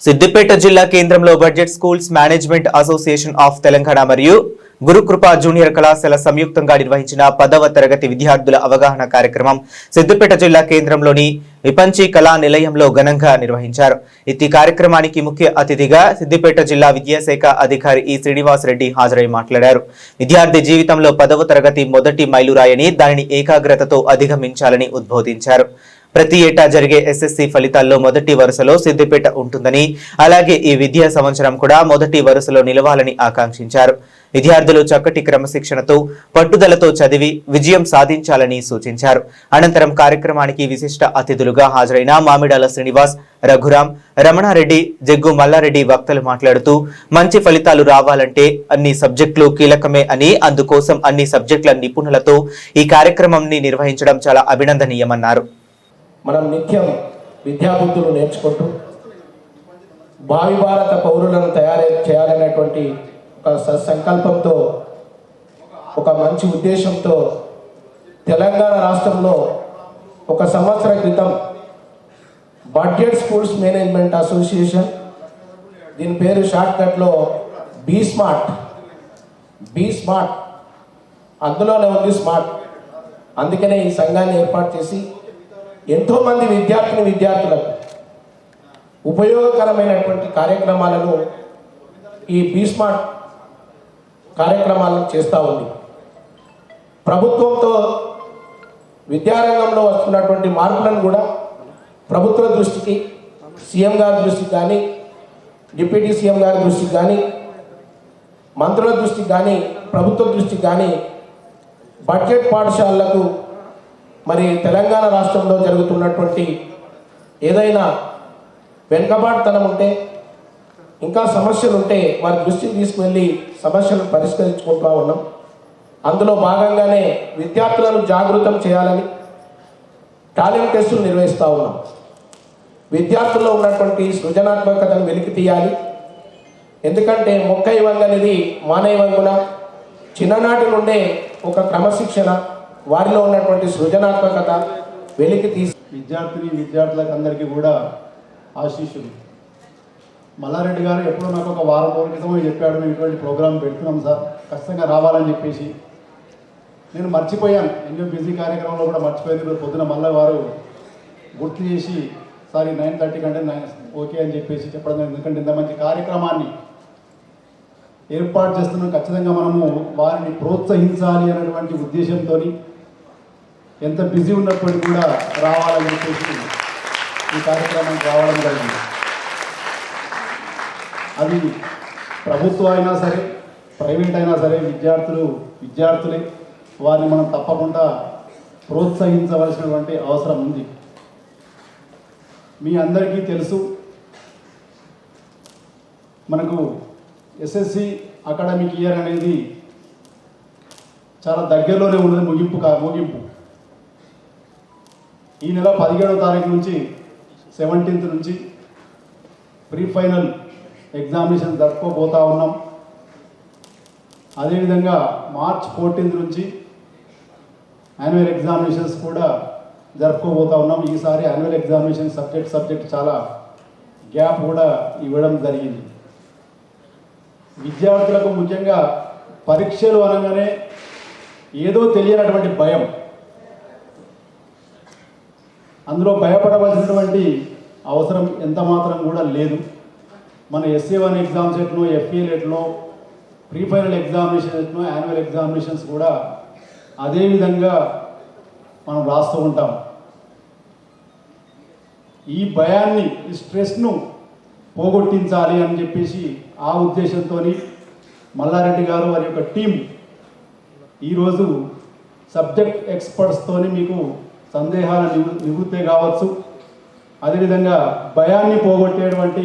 సిద్దిపేట జిల్లా కేంద్రంలో budget schools management association of Telangana మరియు గురుకృప జూనియర్ కళాశాల సంయుక్తంగా నిర్వహించిన 10వ తరగతి విద్యార్థుల అవగాహన కార్యక్రమం సిద్దిపేట జిల్లా కేంద్రంలోని విపంచి కళా నిలయంలో ఘనంగా నిర్వహించారు. ఈ కార్యక్రమానికి ముఖ్య అతిథిగా సిద్దిపేట జిల్లా విద్యాశాఖ అధికారి ఈ శ్రీనివాస్ రెడ్డి హాజరై మాట్లాడారు. విద్యార్థి జీవితంలో 10వ తరగతి మొదటి మైలురాయని దానిని ఏకాగ్రతతో అధిగమించాలని ఉద్బోధించారు. ప్రతి ఏటా జరిగే ఎస్ఎస్సి ఫలితాల్లో మొదటి వరుసలో సిద్దిపేట ఉంటుందని, అలాగే ఈ విద్యా సంవత్సరం కూడా మొదటి వరుసలో నిలవాలని ఆకాంక్షించారు. విద్యార్థులు చక్కటి క్రమశిక్షణతో పట్టుదలతో చదివి విజయం సాధించాలని సూచించారు. అనంతరం కార్యక్రమానికి విశిష్ట అతిథులుగా హాజరైన మామిడాల శ్రీనివాస్, రఘురాం, రమణారెడ్డి, జగ్గు మల్లారెడ్డి వక్తలు మాట్లాడుతూ మంచి ఫలితాలు రావాలంటే అన్ని సబ్జెక్టులు కీలకమే అని, అందుకోసం అన్ని సబ్జెక్టుల నిపుణులతో ఈ కార్యక్రమాన్ని నిర్వహించడం చాలా అభినందనీయమన్నారు. మనం నిత్యం విద్యాబుద్ధులు నేర్చుకుంటూ భావి భారత పౌరులను తయారు చేయాలనేటువంటి ఒక సంకల్పంతో, ఒక మంచి ఉద్దేశంతో తెలంగాణ రాష్ట్రంలో ఒక సంవత్సరం క్రితం బడ్జెట్ స్కూల్స్ మేనేజ్మెంట్ అసోసియేషన్, దీని పేరు షార్ట్కట్లో బీ స్మార్ట్, అందులోనే ఉంది స్మార్ట్. అందుకనే ఈ సంఘాన్ని ఏర్పాటు చేసి ఎంతోమంది విద్యార్థులకు ఉపయోగకరమైనటువంటి కార్యక్రమాలను ఈ బీ స్మార్ట్ కార్యక్రమాలను చేస్తూ ఉంది. ప్రభుత్వంతో విద్యారంగంలో వస్తున్నటువంటి మార్పులను కూడా ప్రభుత్వ దృష్టికి, సీఎం గారి దృష్టికి కానీ, డిప్యూటీ సీఎం గారి దృష్టికి కానీ, మంత్రుల దృష్టికి కానీ, ప్రభుత్వ దృష్టికి కానీ బడ్జెట్ పాఠశాలలకు మరి తెలంగాణ రాష్ట్రంలో జరుగుతున్నటువంటి ఏదైనా వెనుకబాటుతనం ఉంటే, ఇంకా సమస్యలు ఉంటే వారి దృష్టికి తీసుకువెళ్ళి సమస్యలను పరిష్కరించుకుంటూ ఉన్నాం. అందులో భాగంగానే విద్యార్థులను జాగృతం చేయాలని టాలెంట్ టెస్టులు నిర్వహిస్తూ ఉన్నాం. విద్యార్థుల్లో ఉన్నటువంటి సృజనాత్మకతను వెలికి తీయాలి. ఎందుకంటే మొక్క ఇవ్వంగనేది మానవ వంగున, చిన్ననాటి నుండే ఒక క్రమశిక్షణ, వారిలో ఉన్నటువంటి సృజనాత్మకత వెలికి తీసి విద్యార్థులకు అందరికీ కూడా ఆశీస్సులు. మల్లారెడ్డి గారు ఎప్పుడో నాకు ఒక వారం రోజుల క్రితం చెప్పాడు, మేము ఇటువంటి ప్రోగ్రాం పెడుతున్నాం సార్, ఖచ్చితంగా రావాలని చెప్పేసి. నేను మర్చిపోయాను, ఎన్నో బిజీ కార్యక్రమంలో కూడా మర్చిపోయింది. పొద్దున మళ్ళీ వారు గుర్తు చేసి సార్ 9:30 కంటే ఓకే అని చెప్పేసి చెప్పడం. ఎందుకంటే ఇంత మంచి కార్యక్రమాన్ని ఏర్పాటు చేస్తున్నాం, ఖచ్చితంగా మనము వారిని ప్రోత్సహించాలి అనేటువంటి ఉద్దేశంతో ఎంత బిజీ ఉన్నప్పటికీ కూడా రావాలని చెప్పేసి ఈ కార్యక్రమానికి రావడం జరిగింది. అది ప్రభుత్వం అయినా సరే, ప్రైవేట్ అయినా సరే, విద్యార్థులే, వారిని మనం తప్పకుండా ప్రోత్సహించవలసినటువంటి అవసరం ఉంది. మీ అందరికీ తెలుసు, మనకు ఎస్ఎస్సి అకాడమిక్ ఇయర్ అనేది చాలా దగ్గరలోనే ఉన్నది, ముగింపు. ఈ నెల 17వ తారీఖు నుంచి 17th నుంచి ప్రీ ఫైనల్ ఎగ్జామినేషన్ జరుపుకోబోతూ ఉన్నాం. అదేవిధంగా March 14th నుంచి యాన్యువల్ ఎగ్జామినేషన్స్ కూడా జరుపుకోబోతూ ఉన్నాం. ఈసారి యాన్యువల్ ఎగ్జామినేషన్ సబ్జెక్ట్ చాలా గ్యాప్ కూడా ఇవ్వడం జరిగింది. విద్యార్థులకు ముఖ్యంగా పరీక్షలు అనగానే ఏదో తెలియనటువంటి భయం, అందులో భయపడవలసినటువంటి అవసరం ఎంత మాత్రం కూడా లేదు. మన SA1 ఎగ్జామ్స్ ఎట్నో, FEL ఎట్నో, ప్రీ ఫైనల్ ఎగ్జామినేషన్ ఎట్నో, యాన్యువల్ ఎగ్జామినేషన్స్ కూడా అదేవిధంగా మనం రాస్తూ ఉంటాం. ఈ భయాన్ని, ఈ స్ట్రెస్ను పోగొట్టించాలి అని చెప్పేసి ఆ ఉద్దేశంతో మల్లారెడ్డి గారు వారి యొక్క టీం ఈరోజు సబ్జెక్ట్ ఎక్స్పర్ట్స్తోని మీకు సందేహాల నివృత్తే కావచ్చు, అదేవిధంగా భయాన్ని పోగొట్టేటువంటి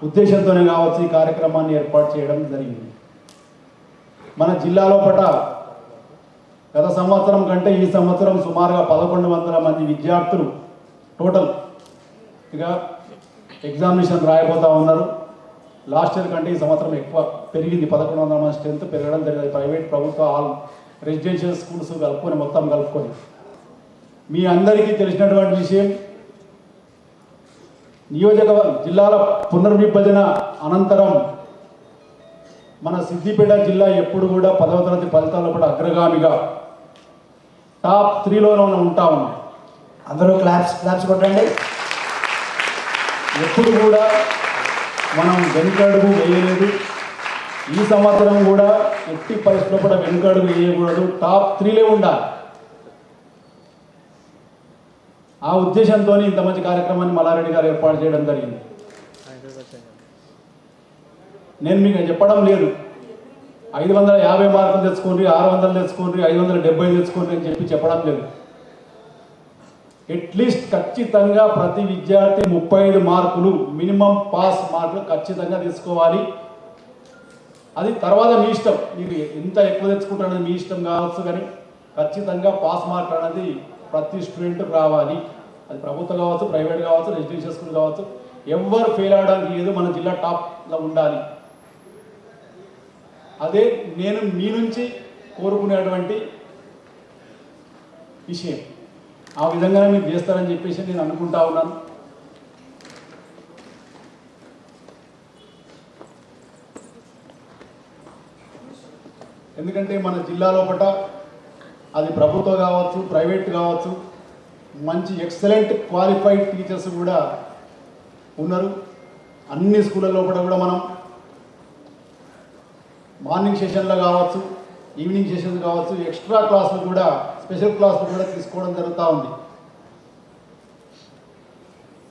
ఉద్దేశంతోనే కావచ్చు ఈ కార్యక్రమాన్ని ఏర్పాటు చేయడం జరిగింది. మన జిల్లాలో గత సంవత్సరం కంటే ఈ సంవత్సరం సుమారుగా 1100 మంది విద్యార్థులు టోటల్గా ఎగ్జామినేషన్ రాయబోతూ ఉన్నారు. లాస్ట్ ఇయర్ కంటే ఈ సంవత్సరం ఎక్కువ పెరిగింది, 1100 మంది స్ట్రెంత్ పెరగడం జరిగింది. ప్రైవేట్, ప్రభుత్వ, ఆల్ రెసిడెన్షియల్ స్కూల్స్ కలుపుకొని మీ అందరికీ తెలిసినటువంటి విషయం, జిల్లాల పునర్విభజన అనంతరం మన సిద్దిపేట జిల్లా ఎప్పుడు కూడా 10వ తరగతి ఫలితాల్లో కూడా అగ్రగామిగా టాప్ 3లోనే ఉంటా ఉన్నాం. అందరూ క్లాప్స్ కొట్టండి. ఎప్పుడు కూడా మనం వెనుకడుగు వేయలేదు. ఈ సంవత్సరం కూడా ఎట్టి పరిస్థితుల్లో కూడా వెనుకడుగు వేయకూడదు, టాప్ 3లే ఉండాలి. ఆ ఉద్దేశంతో ఇంత మంచి కార్యక్రమాన్ని మల్లారెడ్డి గారు ఏర్పాటు చేయడం జరిగింది. నేను మీకు చెప్పడం లేదు 550 మార్కులు తెచ్చుకోండి, 600 తెచ్చుకోండి, 570 తెచ్చుకోండి అని చెప్పడం లేదు. అట్లీస్ట్ ఖచ్చితంగా ప్రతి విద్యార్థి 35 మార్కులు మినిమం పాస్ మార్కులు ఖచ్చితంగా తీసుకోవాలి. అది తర్వాత మీ ఇష్టం, మీరు ఎంత ఎక్కువ తెచ్చుకుంటారనేది మీ ఇష్టం కావచ్చు, కానీ ఖచ్చితంగా పాస్ మార్క్ అనేది ప్రతి స్టూడెంట్ రావాలి. అది ప్రభుత్వం కావచ్చు, ప్రైవేట్ కావచ్చు, రెసిడెన్షియల్ స్కూల్ కావచ్చు, ఎవరు ఫెయిల్ అవడానికి లేదు, మన జిల్లా టాప్లో ఉండాలి. అదే నేను మీ నుంచి కోరుకునేటువంటి విషయం. ఆ విధంగానే మీరు చేస్తారని చెప్పేసి నేను అనుకుంటా ఉన్నాను. ఎందుకంటే మన జిల్లా లోపల అది ప్రభుత్వం కావచ్చు, ప్రైవేట్ కావచ్చు, మంచి ఎక్సలెంట్ క్వాలిఫైడ్ టీచర్స్ కూడా ఉన్నారు. అన్ని స్కూళ్ళ లోపల కూడా మనం మార్నింగ్ సెషన్లో కావచ్చు, ఈవినింగ్ సెషన్స్ కావచ్చు, ఎక్స్ట్రా క్లాసులు కూడా, స్పెషల్ క్లాసులు కూడా తీసుకోవడం జరుగుతూ ఉంది.